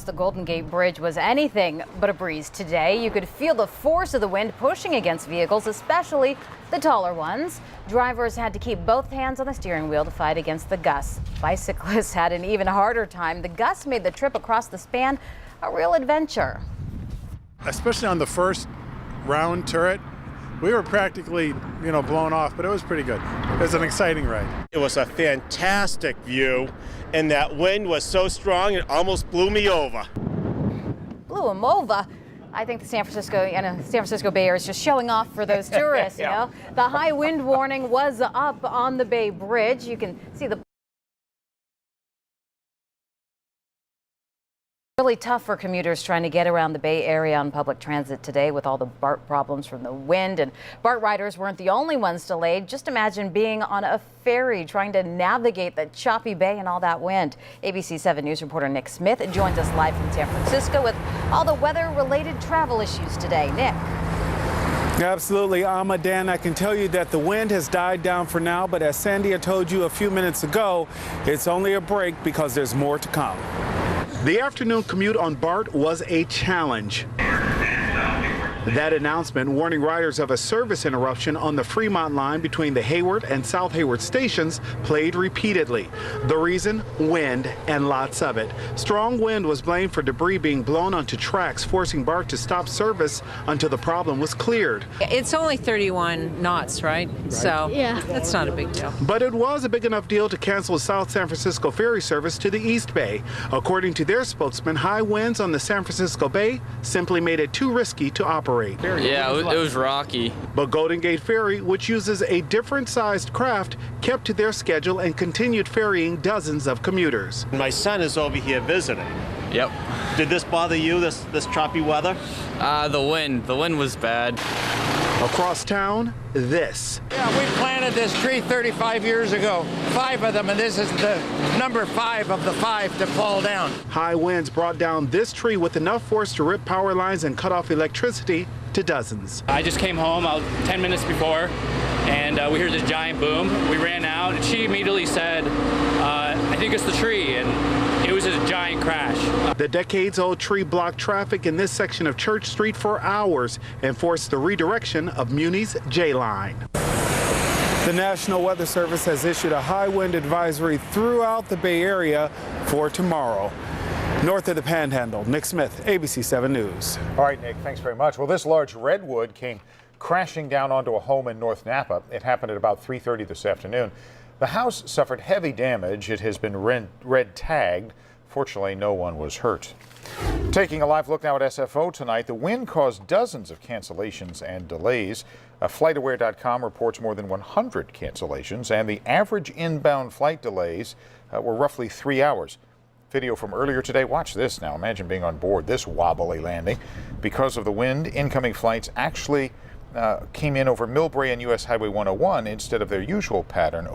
the Golden Gate Bridge was anything but a breeze today. You could feel the force of the wind pushing against vehicles, especially the taller ones. Drivers had to keep both hands on the steering wheel to fight against the gusts. Bicyclists had an even harder time. The gusts made the trip across the span a real adventure. Especially on the first round turret, we were practically, blown off, but it was pretty good. It was an exciting ride. It was a fantastic view, and that wind was so strong it almost blew me over. Blew him over. I think the San Francisco Bay Area is just showing off for those tourists. Yeah. The high wind warning was up on the Bay Bridge. You can see the really tough for commuters trying to get around the Bay Area on public transit today with all the BART problems from the wind. And BART riders weren't the only ones delayed. Just imagine being on a ferry trying to navigate the choppy bay and all that wind. ABC 7 News reporter Nick Smith joins us live from San Francisco with all the weather-related travel issues today. Nick. Absolutely, Amma. Dan, I can tell you that the wind has died down for now, but as Sandia told you a few minutes ago, it's only a break because there's more to come. The afternoon commute on BART was a challenge. That announcement warning riders of a service interruption on the Fremont line between the Hayward and South Hayward stations played repeatedly. The reason? Wind, and lots of it. Strong wind was blamed for debris being blown onto tracks, forcing BART to stop service until the problem was cleared. It's only 31 knots, right? So yeah, that's not a big deal. But it was a big enough deal to cancel South San Francisco ferry service to the East Bay. According to their spokesman, high winds on the San Francisco Bay simply made it too risky to operate. Yeah, it was rocky. But Golden Gate Ferry, which uses a different sized craft, kept to their schedule and continued ferrying dozens of commuters. My son is over here visiting. Yep. Did this bother you, this choppy weather? The wind was bad. Across town, this. Yeah, we planted this tree 35 years ago, 5 of them, and this is the number 5 of the 5 to fall down. High winds brought down this tree with enough force to rip power lines and cut off electricity to dozens. I just came home 10 minutes before, and we heard this giant boom. We ran out, and she immediately said, I think it's the tree, and it was a giant crash. The decades-old tree blocked traffic in this section of Church Street for hours and forced the redirection of Muni's J-Line. The National Weather Service has issued a high wind advisory throughout the Bay Area for tomorrow. North of the Panhandle, Nick Smith, ABC 7 News. All right, Nick, thanks very much. Well, this large redwood came crashing down onto a home in North Napa. It happened at about 3:30 this afternoon. The house suffered heavy damage. It has been red tagged. Fortunately, no one was hurt. Taking a live look now at SFO tonight, the wind caused dozens of cancellations and delays. FlightAware.com reports more than 100 cancellations, and the average inbound flight delays were roughly 3 hours. Video from earlier today. Watch this now. Imagine being on board this wobbly landing. Because of the wind, incoming flights actually came in over Millbrae and US Highway 101 instead of their usual pattern.